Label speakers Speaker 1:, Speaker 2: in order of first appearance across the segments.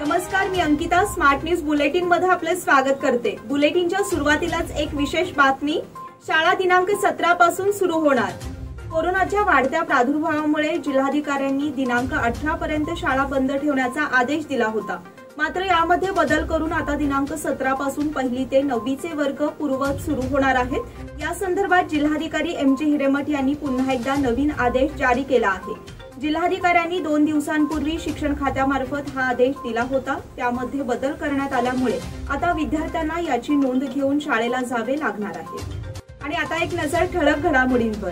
Speaker 1: नमस्कार, मी Ankita smart news bulletin मध्ये आपले स्वागत करते। बुलेटिनच्या सुरुवातीलाच एक विशेष बातमी। शाळा दिनांक 17 पासून सुरू होणार। कोरोनाच्या वाढत्या प्रादुर्भावामुळे जिल्हाधिकाऱ्यांनी दिनांक 18 पर्यंत शाळा बंद ठेवण्याचा आदेश दिला होता। मात्र यामध्ये बदल करून आता दिनांक 17 पासून पहिली ते 9वी चे वर्ग पूर्ववत सुरू होणार आहेत। या संदर्भात जिल्हाधिकारी एम.जे. हिरेमठ यांनी पुन्हा एकदा नवीन आदेश जारी केला आहे। जिल्हाधिकाऱ्यांनी 2 दिवसांपूर्वी शिक्षण खात्यामार्फत हा आदेश दिला होता। त्यामध्ये बदल करण्यात आल्यामुळे आता विद्यार्थ्यांना याची नोंद घेऊन शाळेला जावे लागणार आहे। आणि आता एक नजर ठळक घडामोडींवर।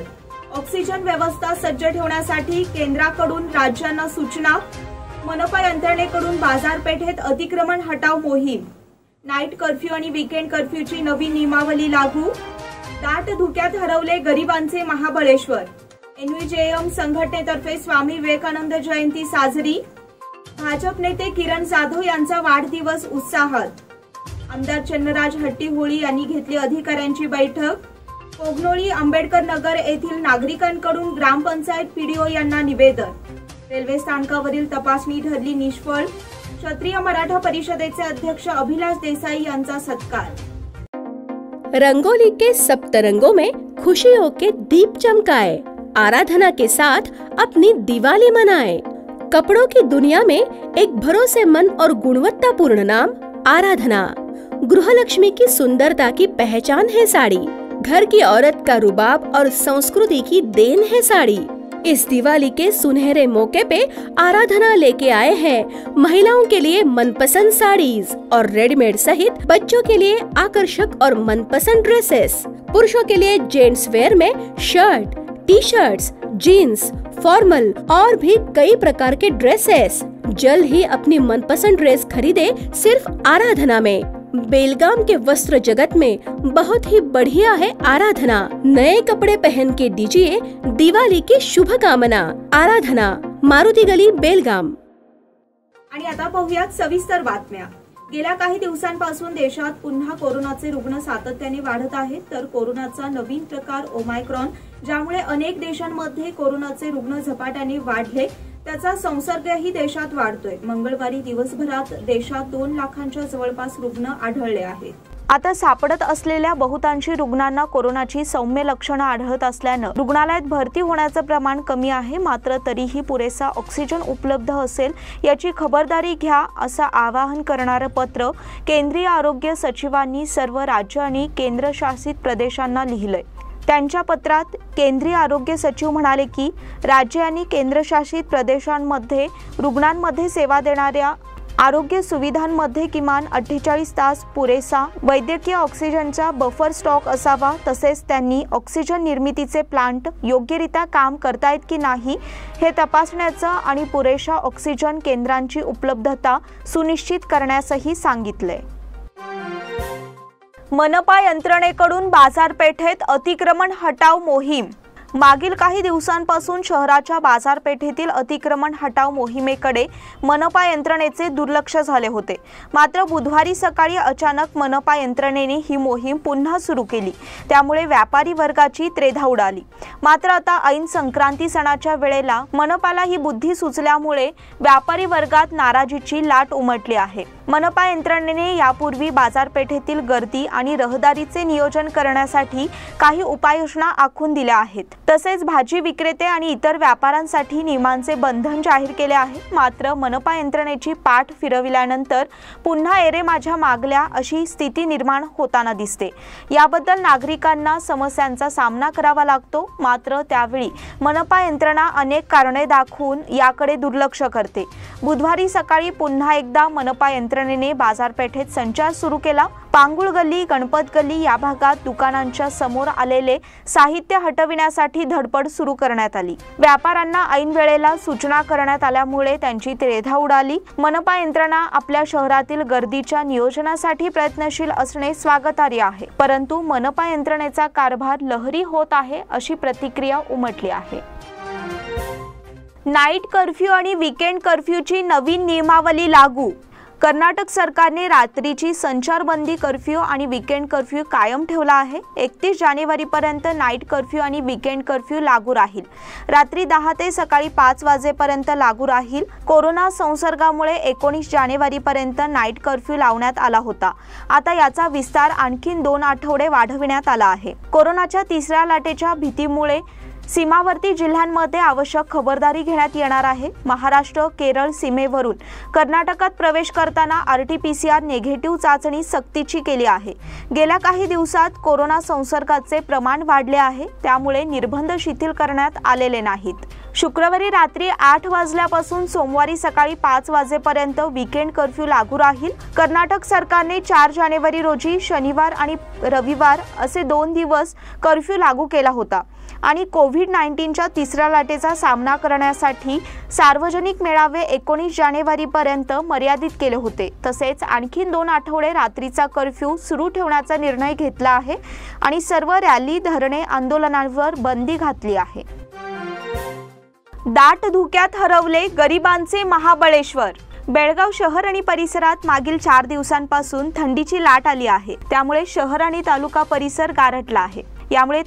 Speaker 1: ऑक्सिजन व्यवस्था सज्ज ठेवण्यासाठी केंद्राकडून राज्यांना सूचना। मनपा यंत्रणेकडून बाजारपेठेत अतिक्रमण हटाव मोहीम। नाईट कर्फ्यू आणि वीकेंड कर्फ्यूची नवी नियमावली लागू। दाट धुक्यात हरवले गरिबांचे महाबळेश्वर। एनव्हीजेएम संघटनेतर्फे स्वामी विवेकानंद जयंती साजरी। भाजप नेते किरण जाधव यांचा वाढदिवस उत्साहात। आमदार चन्नराज हट्टीहोळी यांनी घेतली अधिकाऱ्यांची बैठक। कोगनोळी आंबेडकर नगर येथील नागरिकांकडून ग्रामपंचायत पीडीओ यांना निवेदन। रेल्वे स्थानकावरील तपासणी ठरली निष्फळ। क्षत्रिय मराठा परिषदेचे अध्यक्ष अभिलाष देसाई यांचा सत्कार।
Speaker 2: रंगोली के सप्तरंगों में खुशियों के दीप चमकाए, आराधना के साथ अपनी दिवाली मनाए। कपड़ों की दुनिया में एक भरोसेमंद और गुणवत्तापूर्ण नाम आराधना। गृहलक्ष्मी की सुंदरता की पहचान है साड़ी। घर की औरत का रुबाब और संस्कृति की देन है साड़ी। इस दिवाली के सुनहरे मौके पे आराधना लेके आए हैं महिलाओं के लिए मनपसंद साड़ीज और रेडीमेड सहित बच्चों के लिए आकर्षक और मनपसंद ड्रेसेस। पुरुषों के लिए जेंट्स वेयर में shirt, T shirts, jeans, formal और भी कई प्रकार के ड्रेसेस। जल्द ही अपनी मनपसंद ड्रेस खरीदे सिर्फ आराधना में। बेलगाम के वस्त्र जगत में बहुत ही बढ़िया है आराधना। नए कपड़े पहन के दीजिए दिवाली की शुभकामना। आराधना, मारुती गली, बेलगाम।
Speaker 1: आणि आता पाहूयात सविस्तर बातम्या। गेल्या काही दिवसांपासून देशात पुन्हा कोरोनाचे रुग्ण सातत्याने वाढत आहेत, तर कोरोनाचा नवीन प्रकार ओमायक्रॉन, ज्यामुळे अनेक देशांमध्ये कोरोनाचे रुग्ण झपाट्याने वाढले, त्याचा संसर्गही देशात वाढतोय। मंगळवारी दिवसभरात देशात 2 लाखांच्या जवळपास रुग्ण आढळले आहेत। आता सापडत असलेल्या बहुतांशी रुग्णांना कोरोनाची सौम्य लक्षणं आढळत असल्यानं रुग्णालयात भरती होण्याचं प्रमाण कमी आहे। मात्र तरीही पुरेसा ऑक्सिजन उपलब्ध असेल याची खबरदारी घ्या, असं आवाहन करणारं पत्र केंद्रीय आरोग्य सचिवांनी सर्व राज्य आणि केंद्रशासित प्रदेशांना लिहिलंय। त्यांच्या पत्रात केंद्रीय आरोग्य सचिव म्हणाले की राज्य आणि केंद्रशासित प्रदेशांमध्ये रुग्णांमध्ये सेवा देणाऱ्या आरोग्य सुविधांमध्ये किमान 48 तास पुरेसा वैद्यकीय ऑक्सिजनचा बफर स्टॉक असावा। तसेच त्यांनी ऑक्सिजन निर्मितीचे प्लांट योग्यरित्या काम करतायत की नाही हे तपासण्याचं आणि पुरेशा ऑक्सिजन केंद्रांची उपलब्धता सुनिश्चित करण्यासही सांगितले। मनपा यंत्रणेकडून बाजारपेठेत अतिक्रमण हटाव मोहीम। मागील काही दिवसांपासून शहराच्या बाजारपेठेतील अतिक्रमण हटाव मोहिमेकडे मनपा यंत्रणेचे दुर्लक्ष झाले होते। मात्र बुधवारी सकाळी अचानक मनपा यंत्रणेने ही मोहीम पुन्हा सुरू केली, त्यामुळे व्यापारी वर्गाची त्रेधा उडाली। मात्र आता ऐन संक्रांती सणाच्या वेळेला मनपाला ही बुद्धी सुचल्यामुळे व्यापारी वर्गात नाराजीची लाट उमटली आहे। मनपा यंत्रणेने यापूर्वी बाजारपेठेतील गर्दी आणि रहदारीचे नियोजन करण्यासाठी काही उपाययोजना आखून दिल्या आहेत। तसेच भाजी विक्रेते आणि इतर व्यापाऱ्यांसाठी नियमांचे बंधन जाहीर केले आहे। मात्र मनपा यंत्रणेची पाठ फिरविल्यानंतर पुन्हा एरे माझ्या मागल्या अशी स्थिती निर्माण होताना दिसते। याबद्दल नागरिकांना समस्यांचा सामना करावा लागतो। मात्र त्यावेळी मनपा यंत्रणा अनेक कारणे दाखवून याकडे दुर्लक्ष करते। बुधवारी सकाळी पुन्हा एकदा मनपा यंत्रणेने बाजारपेठेत संचार सुरू केला। पांगुळ गल्ली, गणपत गल्ली या भागात दुकानांच्या समोर आलेले साहित्य हटविण्यासाठी धडपड सुरू करण्यात आली। व्यापाऱ्यांना ऐन वेळेला सूचना करण्यात आल्यामुळे त्यांची त्रेधा उडाली। मनपा यंत्रणा आपल्या शहरातील गर्दीच्या नियोजनासाठी प्रयत्नशील असणे स्वागतार्ह आहे, परंतु मनपा यंत्रणेचा कारभार लहरी होत आहे अशी प्रतिक्रिया उमटली आहे। नाईट कर्फ्यू आणि वीकेंड कर्फ्यूची नवीन नियमावली लागू। कर्नाटक सरकारने रात्रीची संचारबंदी, कर्फ्यू आणि वीकेंड कर्फ्यू कायम ठेवला आहे. 31 जानेवारीपर्यंत नाईट कर्फ्यू आणि वीकेंड कर्फ्यू लागू राहील. रात्री 10 ते सकाळी 5 वाजेपर्यंत लागू राहील. कोरोना संसर्गामुळे 19 जानेवारीपर्यंत नाईट कर्फ्यू लावण्यात आला होता. आता याचा विस्तार आणखीन 2 आठवडे वाढविण्यात आला आहे. कोरोनाच्या तिसऱ्या लाटेच्या भीतीमुळे सीमावर्ती जिल्ह्यांमध्ये आवश्यक खबरदारी घेण्यात येणार आहे. महाराष्ट्र केरळ सीमेवरून कर्नाटकात प्रवेश करताना RT-PCR निगेटिव्ह चाचणी सक्तीची केली आहे. गेल्या काही दिवसात कोरोना संसर्गाचे प्रमाण वाढले आहे, त्यामुळे निर्बंध शिथिल करण्यात आलेले नाहीत. शुक्रवारी रात्री 8 वाजल्यापासून सोमवारी सकाळी 5 वाजेपर्यंत वीकेंड कर्फ्यू लागू राहील. कर्नाटक सरकारने 4 जानेवारी रोजी शनिवार आणि रविवार असे 2 दिवस कर्फ्यू लागू केला होता आणि कोविड-19च्या तिसऱ्या लाटेचा सामना करण्यासाठी सार्वजनिक मेळावे 19 जानेवारीपर्यंत मर्यादित केले होते. तसेच आणखी 2 आठवडे रात्रीचा कर्फ्यू सुरू ठेवण्याचा निर्णय घेतला आहे आणि सर्व रॅली, धरणे, आंदोलनांवर बंदी घातली आहे. दाट धुक्यात हरवले गरिबांचे महाबळेश्वर. बेळगाव शहर आणि परिसरात मागील 4 दिवसांपासून थंडीची लाट आली आहे. त्यामुळे शहर आणि तालुका परिसर गारठला आहे. यामुळे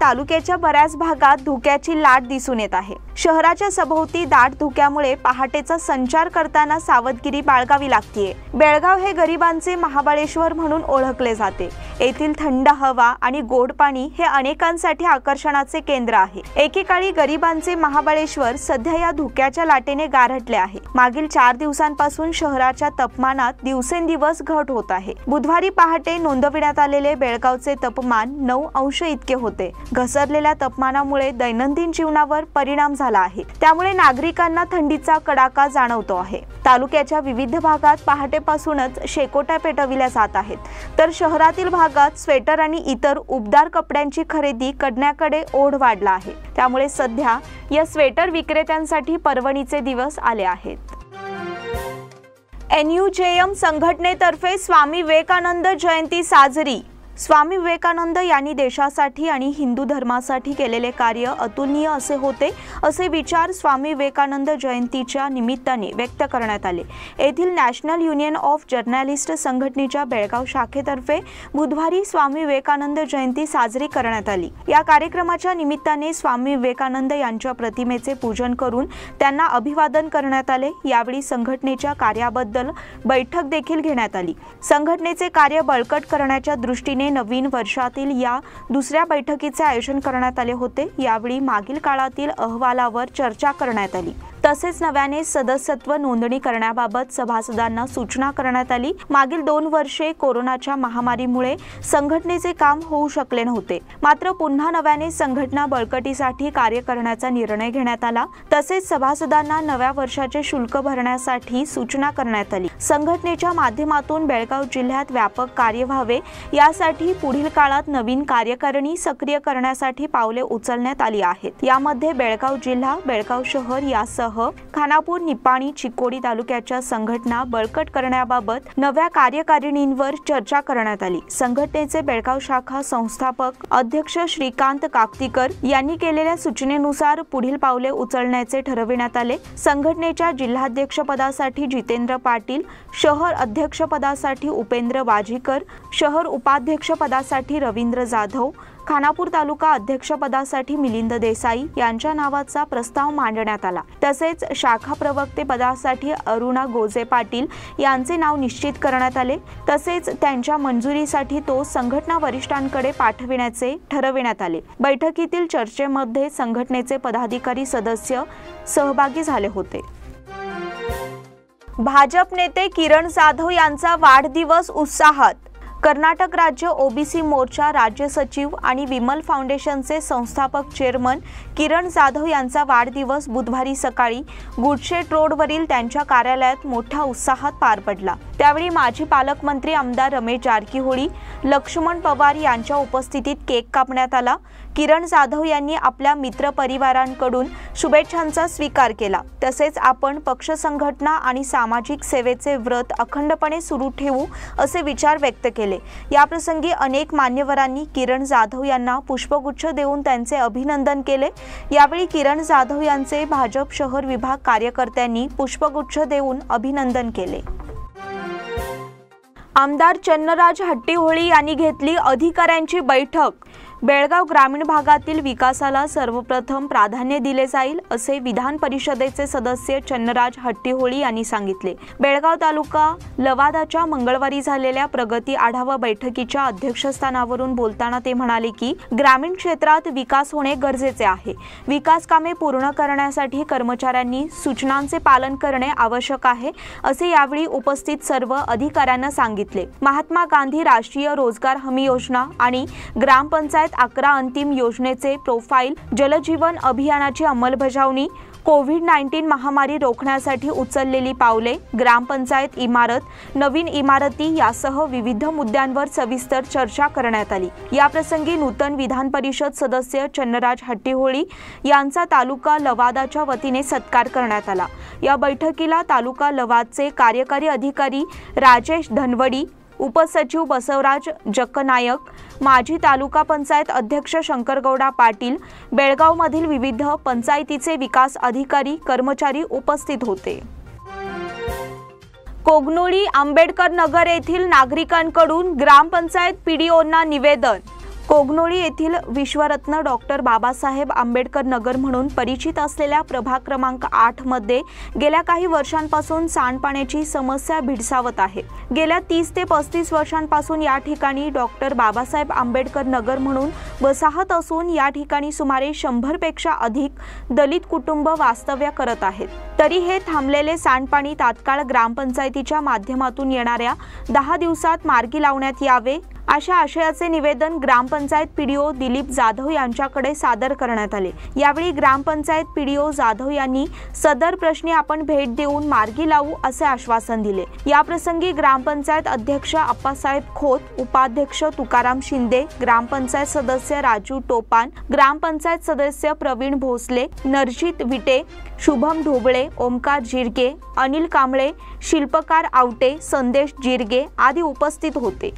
Speaker 1: तालुक्याच्या बऱ्याच भागात धुक्याची लाट दिसून येत आहे. शहराच्या सभोवती दाट धुक्यामुळे पहाटेचा संचार करताना सावधगिरी बाळगावी लागते. बेळगाव हे गरिबांचे महाबळेश्वर म्हणून ओळखले जाते. येथील थंड हवा आणि गोड पाणी हे अनेकांसाठी आकर्षणाचे केंद्र आहे. एकेकाळी गरिबांचे महाबळेश्वर सध्या या धुक्याच्या लाटेने गारठले आहे. मागील 4 दिवसांपासून शहराच्या तापमानात दिवसेंदिवस घट होत आहे. बुधवारी पहाटे नोंदविण्यात आलेले बेळगावचे तापमान 9 अंश इतके होते. घसरलेल्या तापमानामुळे दैनंदिन जीवनावर परिणाम झाला आहे. त्यामुळे नागरिकांना थंडीचा कडाका जाणवतो आहे. तालुक्याच्या विविध भागात पहाटेपासूनच शेकोट्या पेटविल्या जात आहेत, तर शहरातील भागात स्वेटर आणि इतर उबदार कपड्यांची खरेदी करण्याकडे ओढ वाढला आहे. त्यामुळे सध्या या स्वेटर विक्रेत्यांसाठी पर्वणीचे दिवस आले आहेत. NUJM संघटनेतर्फे स्वामी विवेकानंद जयंती साजरी. स्वामी विवेकानंद यांनी देशासाठी आणि हिंदू धर्मासाठी केलेले कार्य अतुलनीय असे होते, असे विचार स्वामी विवेकानंद जयंतीच्या निमित्ताने व्यक्त करण्यात आले. येथील नॅशनल युनियन ऑफ जर्नलिस्ट संघटनेच्या बेळगाव शाखेतर्फे बुधवारी स्वामी विवेकानंद जयंती साजरी करण्यात आली. या कार्यक्रमाच्या निमित्ताने स्वामी विवेकानंद यांच्या प्रतिमेचे पूजन करून त्यांना अभिवादन करण्यात आले. यावेळी संघटनेच्या कार्याबद्दल बैठक देखील घेण्यात आली. संघटनेचे कार्य बळकट करण्याच्या दृष्टीने नवीन वर्षातील या दुसऱ्या बैठकीचे आयोजन करण्यात आले होते. यावेळी मागील काळातील अहवालावर चर्चा करण्यात आली. तसेच नव्याने सदस्यत्व नोंदणी करण्याबाबत सभासदांना सूचना करण्यात आली. मागील 2 वर्षे कोरोनाच्या महामारीमुळे संघटनेचे काम होऊ शकले नव्हते. मात्र पुन्हा नव्याने संघटना बळकटीसाठी कार्य करण्याचा निर्णय घेण्यात आला. तसेच सभासदांना नव्या वर्षाचे शुल्क भरण्यासाठी सूचना करण्यात आली. संघटनेच्या माध्यमातून बेळगाव जिल्ह्यात व्यापक कार्य व्हावे यासाठी पुढील काळात नवीन कार्यकारिणी सक्रिय करण्यासाठी पावले उचलण्यात आली आहेत. यामध्ये बेळगाव जिल्हा, बेळगाव शहर यासह खानापूर, निपाणी, चिकोडी तालुक्याच्या संघटना बळकट करण्याबाबत नव्या कार्यकारिणींवर चर्चा करण्यात आली. संघटनेचे बेळगाव शाखा संस्थापक अध्यक्ष श्रीकांत काकतीकर यांनी केलेल्या सूचनेनुसार पुढील पावले उचलण्याचे ठरविण्यात आले. संघटनेच्या जिल्हाध्यक्षपदासाठी जितेंद्र पाटील, शहर अध्यक्षपदासाठी उपेंद्र वाजीकर, शहर उपाध्यक्षपदासाठी रवींद्र जाधव, खानापूर तालुका अध्यक्षपदासाठी मिलिंद देसाई यांच्या नावाचा प्रस्ताव मांडण्यात आला. तसेच शाखा प्रवक्ते पदासाठी अरुणा गोजे पाटील यांचे नाव निश्चित करण्यात आले. तसेच त्यांच्या मंजुरीसाठी तो संघटना वरिष्ठांकडे पाठविण्याचे ठरविण्यात आले. बैठकीतील चर्चेमध्ये संघटनेचे पदाधिकारी सदस्य सहभागी झाले होते. भाजप नेते किरण जाधव यांचा वाढदिवस उत्साहात. कर्नाटक राज्य ओबीसी मोर्चा राज्य सचिव आणि विमल फाउंडेशनचे संस्थापक चेअरमन किरण जाधव यांचा वाढदिवस बुधवारी सकाळी गुडशेट रोडवरील त्यांच्या कार्यालयात मोठ्या उत्साहात पार पडला. त्यावेळी माजी पालकमंत्री आमदार रमेश जारकीहोळी, लक्ष्मण पवार यांच्या उपस्थितीत केक कापण्यात आला। किरण जाधव यांनी आपल्या मित्र परिवारांकडून शुभेच्छांचा स्वीकार केला। तसेच आपण पक्ष संघटना आणि सामाजिक सेवेचे व्रत अखंडपणे सुरू ठेवू असे विचार व्यक्त केले। या प्रसंगी अनेक मान्यवरांनी किरण जाधव यांना पुष्पगुच्छ देऊन त्यांचे अभिनंदन केले। यावेळी किरण जाधव यांचे भाजप शहर विभाग कार्यकर्त्यांनी पुष्पगुच्छ देऊन अभिनंदन केले। आमदार चन्नराज हट्टीहोळी यांनी घेतली अधिकाऱ्यांची बैठक। बेळगाव ग्रामीण भागातील विकासाला सर्वप्रथम प्राधान्य दिले जाईल असे विधान परिषदेचे सदस्य चन्नराज हट्टीहोळी यांनी सांगितले। बेळगाव तालुका लवादाच्या मंगळवारी झालेल्या प्रगती आढावा बैठकीच्या अध्यक्षस्थानावरून बोलताना ते म्हणाले की ग्रामीण क्षेत्रात विकास होणे गरजेचे आहे। विकास कामे पूर्ण करण्यासाठी कर्मचाऱ्यांनी सूचनांचे पालन करणे आवश्यक आहे असे यावेळी उपस्थित सर्व अधिकाऱ्यांना सांगितले। महात्मा गांधी राष्ट्रीय रोजगार हमी योजना आणि ग्रामपंचायत 11 अंतिम योजनेचे प्रोफाईल, जलजीवन अभियानाची अंमलबजावणी, कोविड-19 महामारी रोखण्यासाठी उचललेली पावले, ग्रामपंचायत इमारत, नवीन इमारती यासह विविध मुद्द्यांवर सविस्तर चर्चा करण्यात आली। या प्रसंगी नूतन विधान परिषद सदस्य चन्नराज हट्टीहोळी यांचा तालुका लवादाच्या वतीने सत्कार करण्यात आला। या बैठकीला तालुका लवादचे कार्यकारी अधिकारी राजेश धनवडी, उपसचिव बसवराज जक्कनायक, माजी तालुका पंचायत अध्यक्ष शंकरगौडा पाटील, बेळगावमधील विविध पंचायतीचे विकास अधिकारी, कर्मचारी उपस्थित होते। कोगनोळी आंबेडकर नगर येथील नागरिकांकडून ग्रामपंचायत पीडीओंना निवेदन। कोगनोळी येथील विश्वरत्न डॉक्टर बाबासाहेब आंबेडकर नगर म्हणून परिचित असलेल्या प्रभाग क्रमांक 8 मध्ये गेल्या काही वर्षांपासून सांडपाण्याची समस्या भेडसावत आहे। गेल्या 30 ते 35 वर्षांपासून या ठिकाणी डॉक्टर बाबासाहेब आंबेडकर नगर म्हणून वसाहत असून या ठिकाणी सुमारे 100 पेक्षा अधिक दलित कुटुंब वास्तव्य करत आहेत। तरी हे थांबलेले सांडपाणी तात्काळ ग्रामपंचायतीच्या माध्यमातून येणाऱ्या 10 दिवसात मार्गी लावण्यात यावे अशा आशयाचे निवेदन ग्रामपंचायत पीडीओ दिलीप जाधव यांच्याकडे सादर करण्यात आले। यावेळी ग्रामपंचायत पीडीओ जाधव यांनी सदर प्रश्नी आपण भेट देऊन मार्गी लावू असे आश्वासन दिले। या प्रसंगी ग्रामपंचायत अध्यक्ष अप्पासाहेब खोत, उपाध्यक्ष तुकाराम शिंदे, ग्रामपंचायत सदस्य राजू टोपान, ग्रामपंचायत सदस्य प्रवीण भोसले, नरजित विटे, शुभम ढोबळे, ओमकार जिरगे, अनिल कांबळे, शिल्पकार आवटे, संदेश जिरगे आदी उपस्थित होते।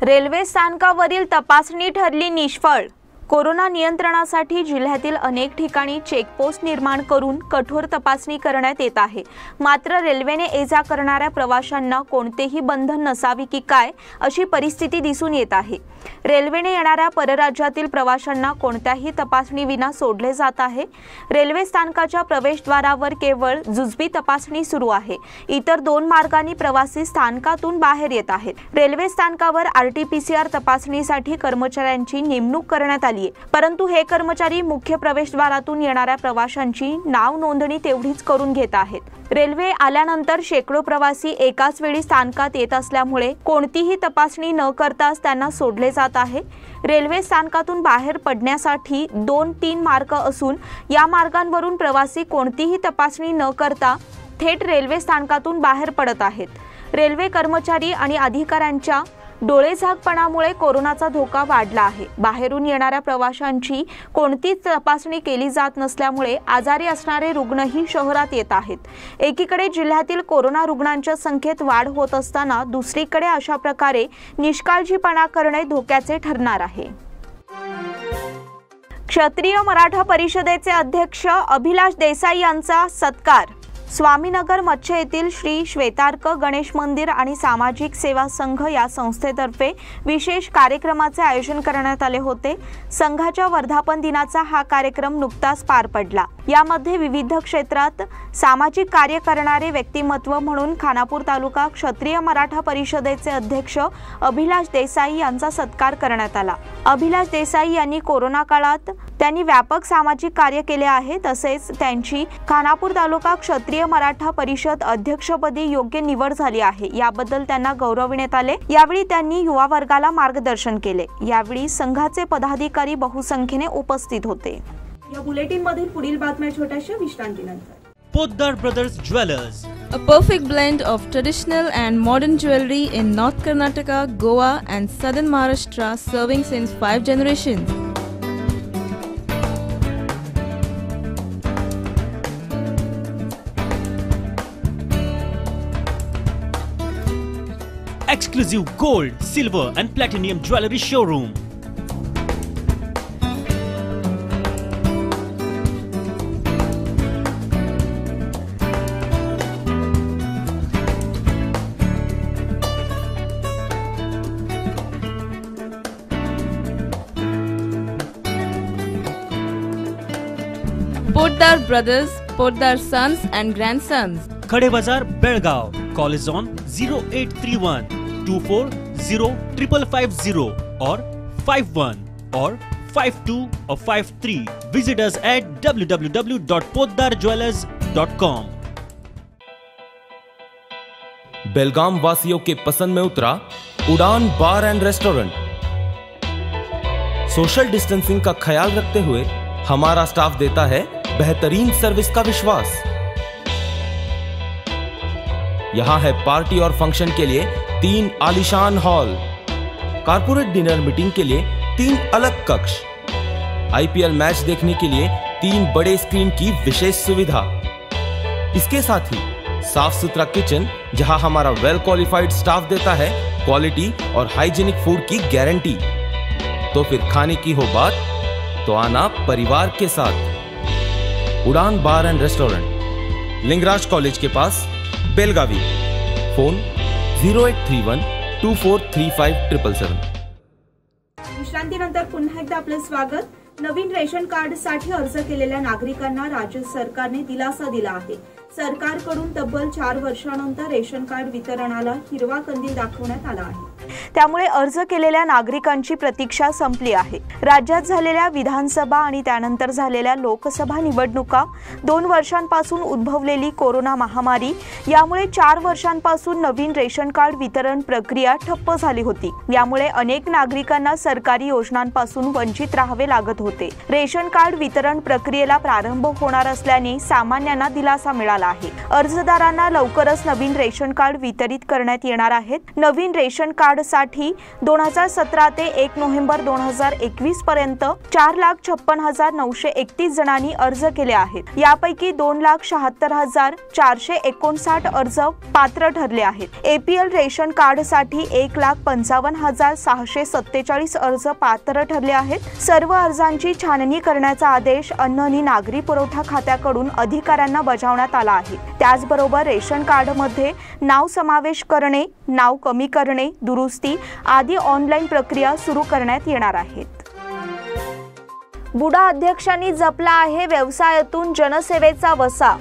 Speaker 1: रेल्वे स्थानकावरील तपासणी ठरली निष्फळ। कोरोना नियंत्रणासाठी जिल्ह्यातील अनेक ठिकाणी चेकपोस्ट निर्माण करून कठोर तपासणी करण्यात येत आहे। मात्र रेल्वेने ये-जा करणाऱ्या प्रवाशांना कोणतेही बंधन नसावे की काय अशी परिस्थिती दिसून येत आहे। रेल्वेने येणाऱ्या परराज्यातील प्रवाशांना कोणत्याही तपासणी विना सोडले जात आहे। रेल्वे स्थानकाच्या प्रवेशद्वारावर केवळ जुजबी तपासणी सुरू आहे। इतर 2 मार्गांनी प्रवासी स्थानकातून बाहेर येत आहेत। रेल्वे स्थानकावर RT-PCR तपासणीसाठी कर्मचाऱ्यांची नेमणूक करण्यात आली आहे, परंतु हे कर्मचारी मुख्य प्रवेशद्वारातून येणाऱ्या प्रवाशांची नाव नोंदणी तेवढीच करून घेत आहेत। रेल्वे आल्यानंतर शेकडो प्रवासी एकाच वेळी स्थानकात येत असल्यामुळे कोणतीही तपासणी न करताच त्यांना सोडले जात आहे। रेल्वे स्थानकातून बाहेर पडण्यासाठी 2-3 मार्ग असून या मार्गांवरून प्रवासी कोणतीही तपासणी न करता थेट रेल्वे स्थानकातून बाहेर पडत आहेत। रेल्वे कर्मचारी आणि अधिकाऱ्यांच्या डोळेझाकपणामुळे कोरोनाचा धोका वाढला आहे। बाहेरून येणाऱ्या प्रवाशांची कोणतीच तपासणी केली जात नसल्यामुळे आजारी असणारे रुग्णही शहरात येत आहेत। एकीकडे जिल्ह्यातील कोरोना रुग्णांच्या संख्येत वाढ होत असताना दुसरीकडे अशा प्रकारे निष्काळजीपणा करणे धोक्याचे ठरणार आहे। क्षत्रिय मराठा परिषदेचे अध्यक्ष अभिलाष देसाई यांचा सत्कार। स्वामीनगर मच्छे येथील श्री श्वेतार्क गणेश मंदिर आणि सामाजिक सेवा संघ या संस्थेतर्फे विशेष कार्यक्रमाचे आयोजन करण्यात आले होते। संघाच्या वर्धापन दिनाचा हा कार्यक्रम नुकताच पार पडला। यामध्ये विविध क्षेत्रात सामाजिक कार्य करणारे व्यक्तिमत्व म्हणून खानापूर तालुका क्षत्रिय मराठा परिषदेचे अध्यक्ष अभिलाष देसाई यांचा सत्कार करण्यात आला। अभिलाष देसाई यांनी कोरोना काळात त्यांनी व्यापक सामाजिक कार्य केले आहे। तसेच त्यांची खानापूर तालुका क्षत्रिय मराठा परिषद अध्यक्षपदी योग्य निवड झाली आहे, याबद्दल त्यांना गौरविण्यात आले। यावेळी त्यांनी युवा वर्गाला मार्गदर्शन केले। यावेळी संघाचे पदाधिकारी बहुसंख्येने उपस्थित होते।
Speaker 3: या बुलेटिन मधील पुढील बातम्या छोट्याशा विश्रांतीनंतर। Poddar Brothers Jewelers.
Speaker 4: A perfect blend of traditional and modern jewelry in North Karnataka, Goa and Southern Maharashtra, serving since 5 generations.
Speaker 3: Exclusive gold, silver and platinum jewelry showroom.
Speaker 4: Poddar Brothers, Poddar Sons and Grandsons.
Speaker 3: Khade Bazar, Belgaum. Call is on 0831 240 5550 or 51 or 52 or 53. Visit us at www.poddarjewelers.com.
Speaker 5: बेलगाम वासियों के पसंद में उतरा उड़ान बार end restaurant. Social distancing का ख्याल रखते हुए हमारा स्टाफ देता है बेहतरीन सर्विस का विश्वास। यहां है पार्टी और फंक्शन के लिए 3 आलीशान हॉल, कारपोरेट डिनर मीटिंग के लिए 3 अलग कक्ष, आईपीएल मैच देखने के लिए 3 बड़े स्क्रीन की विशेष सुविधा। इसके साथ ही साफ सुथरा किचन जहां हमारा वेल क्वालिफाइड स्टाफ देता है क्वालिटी और हाइजीनिक फूड की गारंटी। तो फिर खाने की हो बात तो आना परिवार के साथ। उड़ान बार एंड रेस्टोरेंट, लिंगराज कॉलेज के पास, बेलगावी। फोन 0831 243577.
Speaker 1: विश्रांतीनंतर पुन्हा एकदा आपलं स्वागत। नवीन रेशन कार्डसाठी अर्ज केलेल्या नागरिकांना राज्य सरकारने दिलासा दिला आहे। सरकारकडून तब्बल 4 वर्षांनंतर रेशन कार्ड वितरणाला हिरवा कंदील दाखवण्यात आला आहे। त्यामुळे अर्ज केलेल्या नागरिकांची प्रतीक्षा संपली आहे। राज्यात झालेल्या विधानसभा आणि त्यानंतर झालेल्या लोकसभा निवडणुका, 2 वर्षांपासून उद्भवलेली कोरोना महामारी यामुळे 4 वर्षांपासून नवीन रेशन कार्ड वितरण प्रक्रिया ठप्प झाली होती। यामुळे अनेक नागरिकांना सरकारी योजनांपासून वंचित राहावे लागत होते। रेशन कार्ड वितरण प्रक्रियेला प्रारंभ होणार असल्याने सामान्यांना दिलासा मिळाला आहे। अर्जदारांना लवकरच नवीन रेशन कार्ड वितरित करण्यात येणार आहेत। नवीन रेशन कार्डसाठी 2017 ते 1 नोव्हेंबर 2021 पर्यंत 4,56,931 जणांनी अर्ज केले आहेत। यापैकी 2,76,459 अर्ज पात्र ठरले आहेत। एपीएल रेशन कार्डसाठी 1,55,647 अर्ज पात्र ठरले आहेत। सर्व अर्जांची छाननी करण्याचा आदेश अन्न आणि नागरी पुरवठा खात्याकडून अधिकाऱ्यांना बजावण्यात आला आहे। त्याचबरोबर रेशन कार्डमध्ये नाव समावेश करणे, नाव कमी करणे, दुरुस्ती आदी ऑनलाईन प्रक्रिया सुरू करण्यात येणार आहेत। बुडा अध्यक्षांनी जपला आहे व्यवसायातून जनसेवेचा वसा।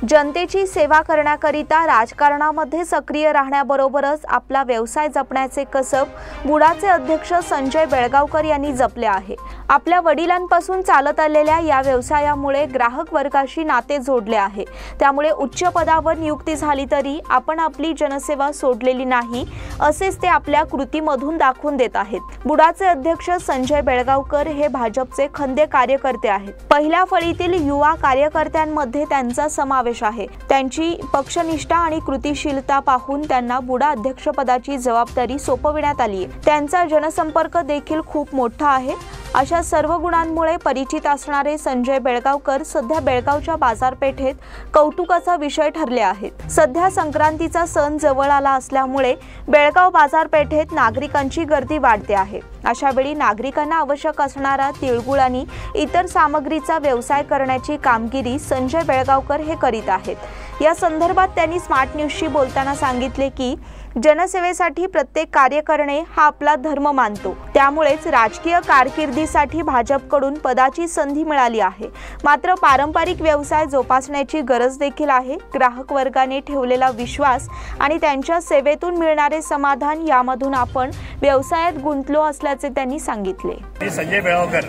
Speaker 1: जनतेची सेवा करण्याकरिता राजकारणामध्ये सक्रिय राहण्याबरोबरच आपला व्यवसाय जपण्याचे कसब बुडाचे अध्यक्ष संजय बेळगावकर यांनी जपले आहे। आपल्या वडिलांपासून चालत आलेल्या या व्यवसायामुळे ग्राहक वर्गाशी नाते जोडले आहे। त्यामुळे उच्च पदावर नियुक्ती झाली तरी आपण आपली जनसेवा सोडलेली नाही, असेच ते आपल्या कृतीमधून दाखवून देत आहेत। बुडाचे अध्यक्ष संजय बेळगावकर हे भाजपचे खंदे कार्यकर्ते आहेत। पहिल्या फळीतील युवा कार्यकर्त्यांमध्ये त्यांचा समावेश आहे। त्यांची पक्षनिष्ठा आणि कृतिशीलता पाहून त्यांना बुडा अध्यक्षपदाची जबाबदारी सोपविण्यात आली आहे। त्यांचा जनसंपर्क देखील खूप मोठा आहे। अशा सर्व गुणांमुळे परिचित असणारे संजय बेळगावकर सध्या बेळगावच्या बाजारपेठेत कौतुकाचा विषय ठरले आहेत। सध्या संक्रांतीचा सण जवळ आला असल्यामुळे बेळगाव बाजारपेठेत नागरिकांची गर्दी वाढते आहे। अशा वेळी नागरिकांना आवश्यक असणारा तिळगुळ आणि इतर सामग्रीचा व्यवसाय करण्याची कामगिरी संजय बेळगावकर हे करीत आहेत। या संदर्भात त्यांनी स्मार्ट न्यूजशी बोलताना सांगितले की जनसेवेसाठी प्रत्येक कार्य करणे हा आपला धर्म मानतो। त्यामुळेच राजकीय कारकिर्दीसाठी भाजपकडून पदाची संधी मिळाली आहे। मात्र पारंपरिक व्यवसाय जोपासण्याची गरज देखील आहे। ग्राहक वर्गाने ठेवलेला विश्वास आणि त्यांच्या सेवेतून मिळणारे समाधान यामधून आपण व्यवसायात गुंतलो असल्याचे त्यांनी सांगितले।
Speaker 6: संजय बेळगावकर,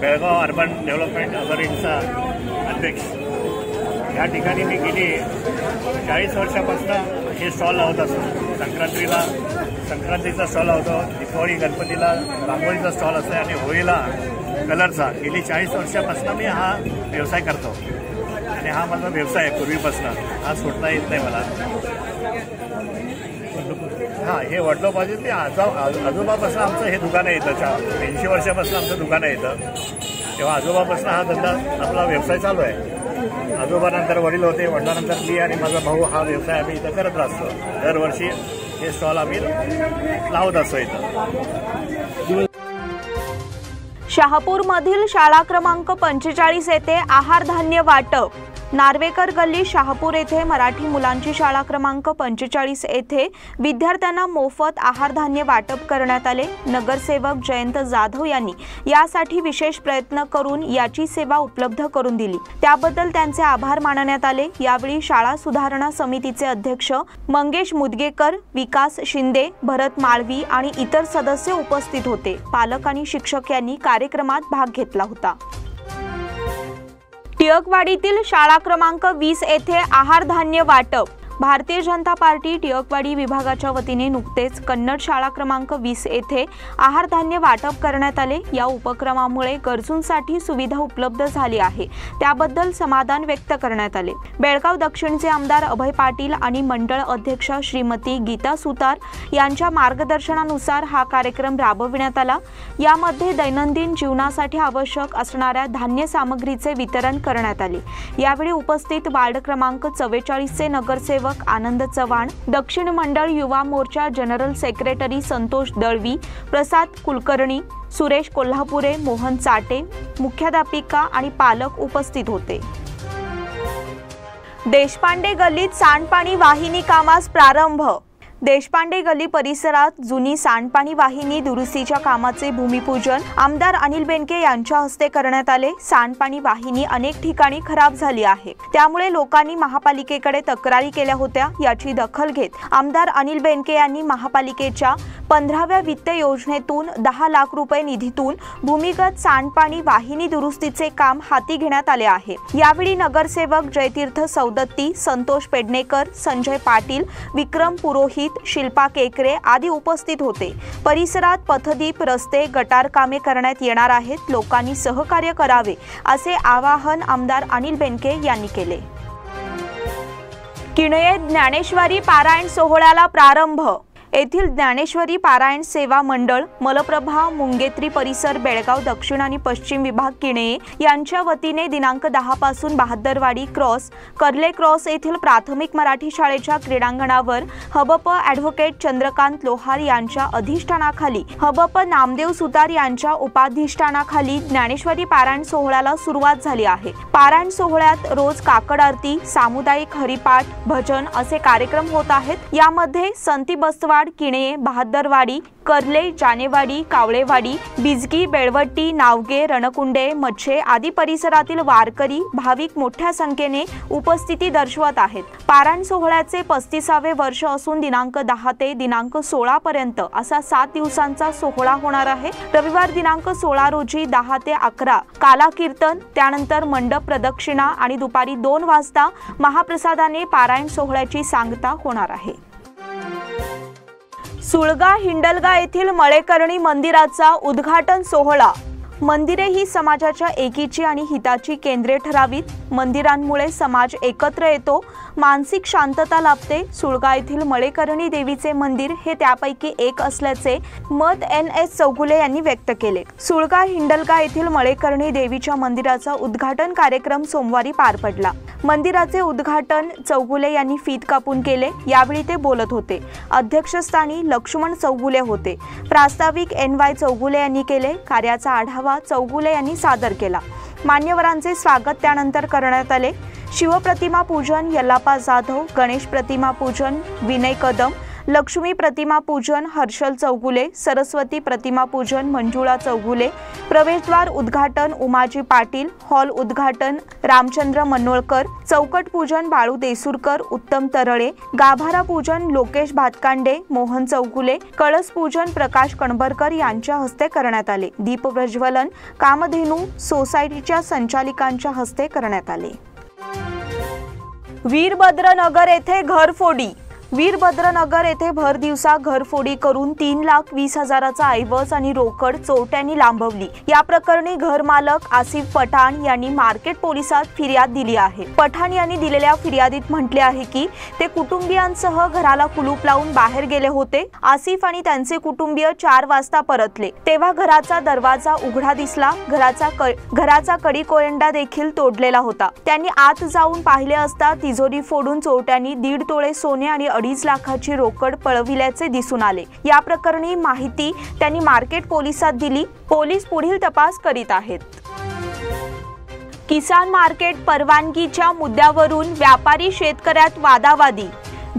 Speaker 6: बेळगाव अर्बन डेव्हलपमेंट अथॉरिटीचा अध्यक्ष। या ठिकाणी मी गेली 40 वर्षापासून हे स्टॉल लावत असतो। संक्रांतीचा स्टॉल लावतो, दिवाळी गणपतीला रांगोळीचा स्टॉल असतो आणि होळीला कलरचा। गेली 40 वर्षापासून मी हा व्यवसाय करतो आणि हा माझा व्यवसाय आहे पूर्वीपासून, हा सोडता येत नाही मला. हां, हे वडिलोपासून ते आजोबापासून आमचं हे दुकान आहे इथं. 80 वर्षापासून आमचं दुकान आहे इथं. तेव्हा आजोबापासून हा धंदा आपला व्यवसाय चालू आहे. आजोबानंतर वडील होते, वडिलांनंतर मी आणि माझा भाऊ हा व्यवसाय आम्ही इथं करत असतो. दरवर्षी हे स्टॉल आम्ही लावत असतो इथं.
Speaker 1: शहापूरमधील शाळा क्रमांक 45 येथे आहार धान्य वाटप. नार्वेकर गल्ली शहापूर येथे मराठी मुलांची शाळा क्रमांक 45 येथे विद्यार्थ्यांना मोफत आहार धान्य वाटप करण्यात आले. नगरसेवक जयंत जाधव यांनी यासाठी विशेष प्रयत्न करून याची सेवा उपलब्ध करून दिली, त्याबद्दल त्यांचे आभार मानण्यात आले. यावेळी शाळा सुधारणा समितीचे अध्यक्ष मंगेश मुदगेकर, विकास शिंदे, भरत माळवी आणि इतर सदस्य उपस्थित होते. पालक आणि शिक्षक यांनी कार्यक्रमात भाग घेतला होता. टिळकवाडीतील शाळा क्रमांक 20 येथे आहार धान्य वाटप. भारतीय जनता पार्टी टिळकवाडी विभागाच्या वतीने नुकतेच कन्नड शाळा क्रमांक 20 येथे आहार धान्य वाटप करण्यात आले. या उपक्रमामुळे गरजूंसाठी सुविधा उपलब्ध झाली आहे, त्याबद्दल समाधान व्यक्त करण्यात आले. बेळगाव दक्षिणचे आमदार अभय पाटील आणि मंडळ अध्यक्षा श्रीमती गीता सुतार यांच्या मार्गदर्शनानुसार हा कार्यक्रम राबविण्यात आला. यामध्ये दैनंदिन जीवनासाठी आवश्यक असणाऱ्या धान्य सामग्रीचे वितरण करण्यात आले. यावेळी उपस्थित वार्ड क्रमांक 44 चे नगरसेवक आनंद चव्हाण, दक्षिण मंडळ युवा मोर्चा जनरल सेक्रेटरी संतोष दळवी, प्रसाद कुलकर्णी, सुरेश कोल्हापुरे, मोहन चाटे, मुख्याध्यापिका आणि पालक उपस्थित होते. देशपांडे गल्लीत सांडपाणी वाहिनी कामास प्रारंभ. देशपांडे गल्ली परिसरात जुनी सांडपाणी वाहिनी दुरुस्तीच्या कामाचे भूमिपूजन आमदार अनिल बेनके यांच्या हस्ते करण्यात आले. सांडपाणी वाहिनी अनेक ठिकाणी खराब झाली आहे, त्यामुळे लोकांनी महापालिकेकडे तक्रारी केल्या होत्या. याची दखल घेत आमदार अनिल बेनके यांनी महापालिकेच्या 15व्या वित्त योजनेतून 10 लाख रुपये निधीतून भूमिगत सांडपाणी वाहिनी दुरुस्तीचे काम हाती घेण्यात आले आहे. यावेळी नगरसेवक जयतीर्थ सौदत्ती, संतोष पेडणेकर, संजय पाटील, विक्रम पुरोहित, शिल्पा केकरे आदी उपस्थित होते. परिसरात पथदीप, रस्ते, गटार कामे करण्यात येणार आहेत. लोकांनी सहकार्य करावे असे आवाहन आमदार अनिल बेनके यांनी केले. किणये ज्ञानेश्वरी पारायण सोहळ्याला प्रारंभ. येथील ज्ञानेश्वरी पारायण सेवा मंडळ, मलप्रभा, मुंगेत्री परिसर, बेळगाव दक्षिण आणि पश्चिम विभाग किणये यांच्या वतीने दिनांक 10 पासून बहादरवाडी क्रॉस, कर्ले क्रॉस येथील प्राथमिक मराठी शाळेच्या क्रीडांगणावर हबप ॲडव्होकेट चंद्रकांत लोहार यांच्या अधिष्ठानाखाली, हबप नामदेव सुतार यांच्या उपाधिष्ठानाखाली ज्ञानेश्वरी पारायण सोहळ्याला सुरुवात झाली आहे. पारायण सोहळ्यात रोज काकड आरती, सामुदायिक हरिपाठ, भजन असे कार्यक्रम होत आहेत. यामध्ये संती बस्तवाड, किणये, बहादरवाडी, कर्ले, जानेवाडी, कावळेवाडी, बिजगी, बेळवट्टी, नावगे, रणकुंडे, मच्छे आदी परिसरातील वारकरी भाविक मोठ्या संख्येने उपस्थिती दर्शवत आहेत. पारायण सोहळ्याचे 35वे वर्ष असून दिनांक 10 ते दिनांक 16 पर्यंत असा 7 दिवसांचा सोहळा होणार आहे. रविवार दिनांक 16 रोजी 10 ते 11 काला कीर्तन, त्यानंतर मंडप प्रदक्षिणा आणि दुपारी 2 वाजता महाप्रसादाने पारायण सोहळ्याची सांगता होणार आहे. सुळगा हिंडलगा येथील मळेकर्णी मंदिराचा उद्घाटन सोहळा. मंदिरे ही समाजाच्या एकीची आणि हिताची केंद्रे ठरावीत. मंदिरांमुळे समाज एकत्र येतो, मानसिक शांतता लाभते. सुळगा येथील मळेकर्णी देवीचे मंदिर हे त्यापैकी एक असल्याचे मत NS चौगुले यांनी व्यक्त केले. सुळगा हिंडलगा येथील मळेकर्णी देवीच्या मंदिराचा उद्घाटन कार्यक्रम सोमवारी पार पडला. मंदिराचे उद्घाटन चौगुले यांनी फीत कापून केले. यावेळी ते बोलत होते. अध्यक्षस्थानी लक्ष्मण चौगुले होते. प्रास्ताविक NY चौगुले यांनी केले. कार्याचा आढावा चौगुले यांनी सादर केला. मान्यवरांचे स्वागत त्यानंतर करण्यात आले. शिवप्रतिमा पूजन यल्लापा जाधव, गणेश प्रतिमा पूजन विनय कदम, लक्ष्मी प्रतिमा पूजन हर्षल चौगुले, सरस्वती प्रतिमा पूजन मंजुळा चौगुले, प्रवेशद्वार उद्घाटन उमाजी पाटील, हॉल उद्घाटन रामचंद्र मनोळकर, चौकट पूजन बाळू देसूरकर, उत्तम तरळे, गाभारा पूजन लोकेश भातकांडे, मोहन चौगुले, कळस पूजन प्रकाश कणबरकर यांच्या हस्ते करण्यात आले. दीप प्रज्वलन कामधेनू सोसायटीच्या संचालिकांच्या हस्ते करण्यात आले. वीरभद्रनगर येथे घरफोडी. वीरभद्रनगर येथे भर दिवसा घरफोडी करून 3,20,000चा ऐवज आणि रोकड चोरट्यांनी लांबवली। या प्रकरणी घरमालक आसिफ पठाण यांनी मार्केट पोलिसात फिर्याद दिली आहे। पठाण यांनी दिलेल्या फिर्यादीत म्हटले आहे की ते कुटुंबियांसह घराला कुलूप लावून बाहेर गेले होते। आसिफ आणि त्यांचे कुटुंबीय 4 वाजता परतले तेव्हा घराचा दरवाजा उघडा दिसला। घराचा कडी कोयंडा देखील तोडलेला होता। त्यांनी आत जाऊन पाहिले असता तिजोरी फोडून चोरट्यांनी 1.5 तोळे सोने आणि 2.5 लाखाची रोकड पळविल्याचे दिसून आले। या प्रकरणी माहिती त्यांनी मार्केट पोलिसात दिली। पोलीस पुढील तपास करीत आहेत। किसान मार्केट परवानगीच्या मुद्द्यावरून व्यापारी शेतकऱ्यात वादावादी।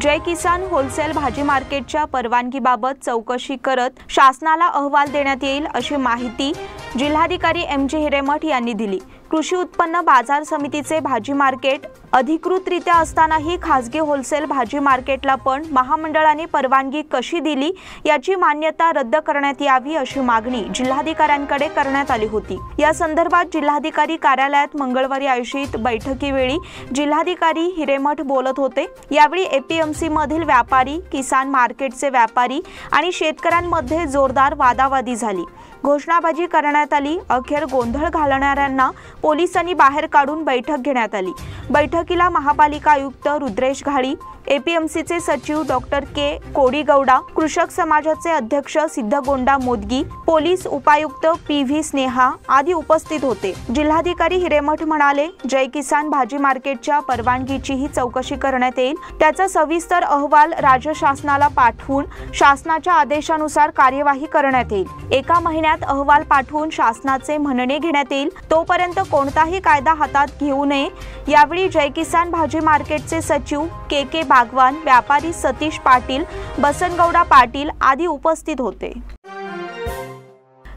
Speaker 1: जय किसान होलसेल भाजी मार्केटच्या परवानगीबाबत चौकशी करत शासनाला अहवाल देण्यात येईल अशी माहिती जिल्हाधिकारी MJ हिरेमठ यांनी दिली। कृषी उत्पन्न बाजार समितीचे भाजी मार्केट अधिकृतरित्या असतानाही खासगी होलसेल भाजी मार्केटला पण महामंडळाने परवानगी कशी दिली याची मान्यता रद्द करण्यात यावी अशी मागणी जिल्हाधिकाऱ्यांकडे करण्यात आली होती। या संदर्भात जिल्हाधिकारी कार्यालयात मंगळवारी आयोजित बैठकीवेळी जिल्हाधिकारी हिरेमठ बोलत होते। यावेळी APMC मधील व्यापारी, किसान मार्केटचे व्यापारी आणि शेतकऱ्यांमध्ये जोरदार वादावादी झाली। घोषणाबाजी करण्यात आली। अखेर गोंधळ घालणाऱ्यांना पोलिसांनी बाहेर काढून बैठक घेण्यात आली। बैठकीला महापालिका आयुक्त रुद्रेश घाडी, APMCचे सचिव डॉक्टर K कोडीगौडा, कृषक समाजाचे अध्यक्ष सिद्धगोंडा मोदगी, पोलीस उपायुक्त PV स्नेहा आदी उपस्थित होते। जिल्हाधिकारी हिरेमठ म्हणाले, जय किसान भाजी मार्केटच्या परवानगीचीही चौकशी करण्यात येईल। त्याचा सविस्तर अहवाल राज्य शासनाला पाठवून शासनाच्या आदेशानुसार कार्यवाही करण्यात येईल। 1 महिन्यात अहवाल पाठवून शासनाचे म्हणणे घेण्यात येईल। तोपर्यंत कोणताही कायदा हातात घेऊ नये। यावेळी जय किसान भाजी मार्केटचे सचिव KK बागवान, व्यापारी सतीश पाटील, बसनगौडा पाटील आदी उपस्थित होते।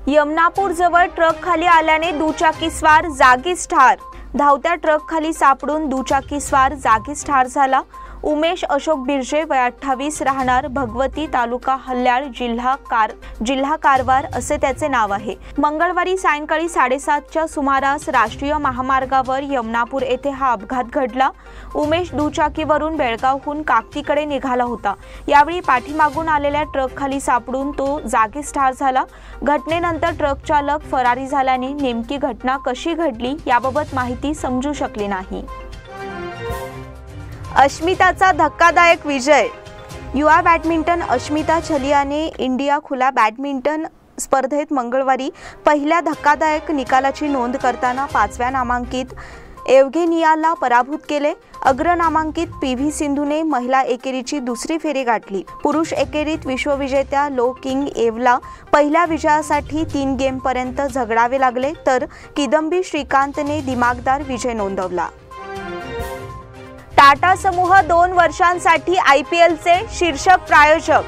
Speaker 1: यमनापूर जवळ ट्रक खाली आल्याने दुचाकीस्वार जागीच ठार। धावत्या ट्रक खाली सापडून दुचाकीस्वार जागीच ठार झाला। उमेश अशोक बिर्जे वय 28 राहणार भगवती, तालुका हल्याळ, जिल्हा कारवार असे त्याचे नाव आहे। मंगळवारी सायंकाळी 7:30च्या सुमारास राष्ट्रीय महामार्गावर यमनापूर येथे हा अपघात घडला। उमेश दुचाकीवरून बेळगावहून काकतीकडे निघाला होता। यावेळी पाठीमागून आलेल्या ट्रक खाली सापडून तो जागीच ठार झाला। घटनेनंतर ट्रक चालक फरारी झाल्याने नेमकी घटना कशी घडली याबाबत माहिती समजू शकली नाही। अश्मिताचा धक्कादायक विजय। युवा बॅडमिंटन अश्मिता छलियाने इंडिया खुला बॅडमिंटन स्पर्धेत मंगळवारी पहिल्या धक्कादायक निकालाची नोंद करताना 5व्या नामांकित एवगेनियाला पराभूत केले। अग्र नामांकित PV सिंधूने महिला एकेरीची 2री फेरी गाठली। पुरुष एकेरीत विश्वविजेत्या लो किंग एवला पहिल्या विजयासाठी 3 गेमपर्यंत झगडावे लागले, तर किदंबी श्रीकांतने दिमागदार विजय नोंदवला। टाटा समूह 2 वर्षांसाठी IPLचे शीर्षक प्रायोजक।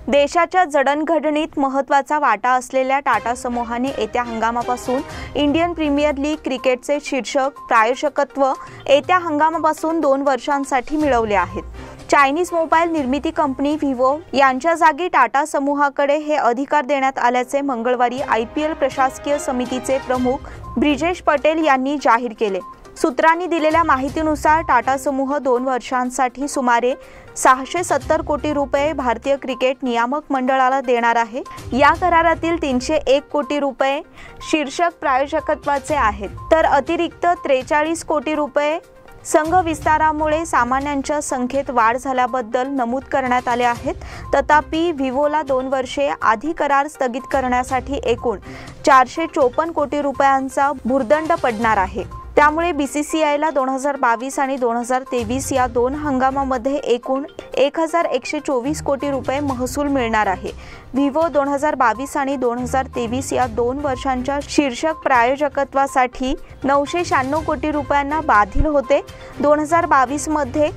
Speaker 1: देशाच्या जडणघडणीत महत्त्वाचा वाटा असलेल्या टाटा समूहाने येत्या हंगामापासून इंडियन प्रीमियर लीग क्रिकेटचे शीर्षक प्रायोजकत्व येत्या हंगामापासून 2 वर्षांसाठी मिळवले आहेत। चायनीज मोबाईल निर्मिती कंपनी विवो यांच्या जागी टाटा समूहाकडे हे अधिकार देण्यात आल्याचे मंगळवारी IPL प्रशासकीय समितीचे प्रमुख ब्रिजेश पटेल यांनी जाहीर केले। सूत्रांनी दिलेल्या माहितीनुसार टाटा समूह 2 वर्षांसाठी सुमारे 670 कोटी रुपये भारतीय क्रिकेट नियामक मंडळाला देणार आहे। या करारातील 301 कोटी रुपये शीर्षक प्रायोजकत्वाचे आहेत, तर अतिरिक्त 43 कोटी रुपये संघ विस्तारामुळे सामन्यांच्या संख्येत वाढ झाल्याबद्दल नमूद करण्यात आले आहेत। तथापि विवोला 2 वर्षे आधी करार स्थगित करण्यासाठी एकूण 454 कोटी रुपयांचा भुर्दंड पडणार आहे। त्यामुळे BCCIला 2022 आणि 2023 या 2 हंगामामध्ये एकूण 1124 कोटी रुपये महसूल मिळणार आहे। विवो 2022 आणि 2023 या 2 वर्षांच्या शीर्षक प्रायोजकत्वासाठी 996 कोटी रुपयांना बाधिल होते। 2022 मध्ये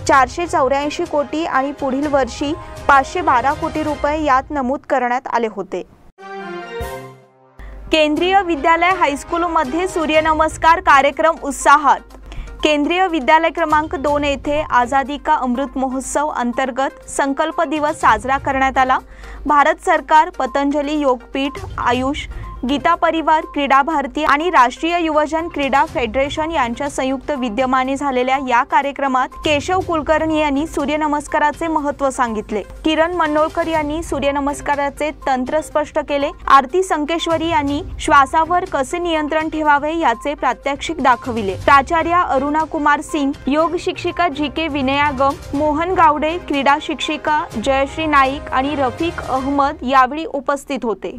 Speaker 1: 484 कोटी आणि पुढील वर्षी 512 कोटी रुपये यात नमूद करण्यात आले होते। केंद्रीय विद्यालय हायस्कूलमध्ये सूर्यनमस्कार कार्यक्रम उत्साहात। केंद्रीय विद्यालय क्रमांक 2 येथे आझादी का अमृत महोत्सव अंतर्गत संकल्प दिवस साजरा करण्यात आला। भारत सरकार, पतंजली योगपीठ, आयुष गीता परिवार, क्रीडा भारती आणि राष्ट्रीय युवजन क्रीडा फेडरेशन यांच्या संयुक्त विद्यमाने झालेल्या या कार्यक्रमात केशव कुलकर्णी यांनी सूर्यनमस्काराचे महत्त्व सांगितले. किरण मनोळकर यांनी सूर्यनमस्काराचे तंत्र स्पष्ट केले. आरती संकेश्वरी यांनी श्वासावर कसे नियंत्रण ठेवावे याचे प्रात्यक्षिक दाखविले. प्राचार्य अरुणा कुमार सिंग, योग शिक्षिका जी.के. विनया गम, मोहन गावडे, क्रीडा शिक्षिका जयश्री नाईक आणि रफिक अहमद यावेळी उपस्थित होते.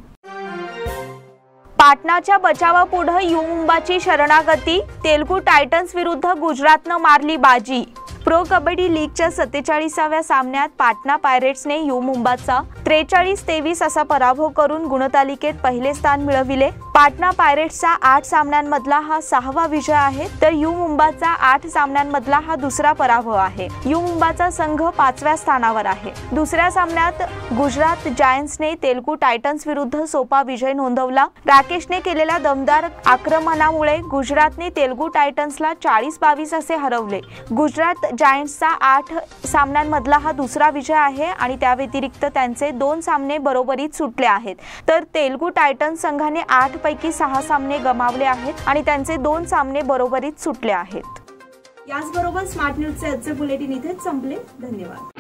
Speaker 1: पाटणाच्या बचावापुढे यू मुंबाची शरणागती, तेलुगू टायटन्स विरुद्ध गुजरातनं मारली बाजी. प्रो कबड्डी लीगच्या 47व्या सामन्यात पाटणा पायरेट्सने यू मुंबाचा 43-23 असा पराभव करून गुणतालिकेत पहिले स्थान मिळविले. पाटणा पायरेट्सचा 8 सामन्यांमधला हा 6वा विजय आहे, तर यू मुंबाचा 8 सामन्यांमधला हा दुसरा पराभव आहे. यू मुंबाचा संघ 5व्या स्थानावर आहे. दुसऱ्या सामन्यात गुजरात जायंट्सने तेलुगू टायटन्स विरुद्ध सोपा विजय नोंदवला. राकेशने केलेल्या दमदार आक्रमणामुळे गुजरातने तेलुगू टायटन्सला 40-22 असे हरवले. गुजरात जायंट्सचा 8 सामन्यांमधला हा दुसरा विजय आहे आणि त्या व्यतिरिक्त त्यांचे 2 सामने बरोबरीत सुटले आहेत, तर तेलुगू टायटन्स संघाने 8 पैकी 6 सामने गमावले आहेत आणि त्यांचे 2 सामने बरोबरीत सुटले आहेत. याचबरोबर स्मार्ट न्यूजचे आजचे बुलेटिन इथेच संपले. धन्यवाद.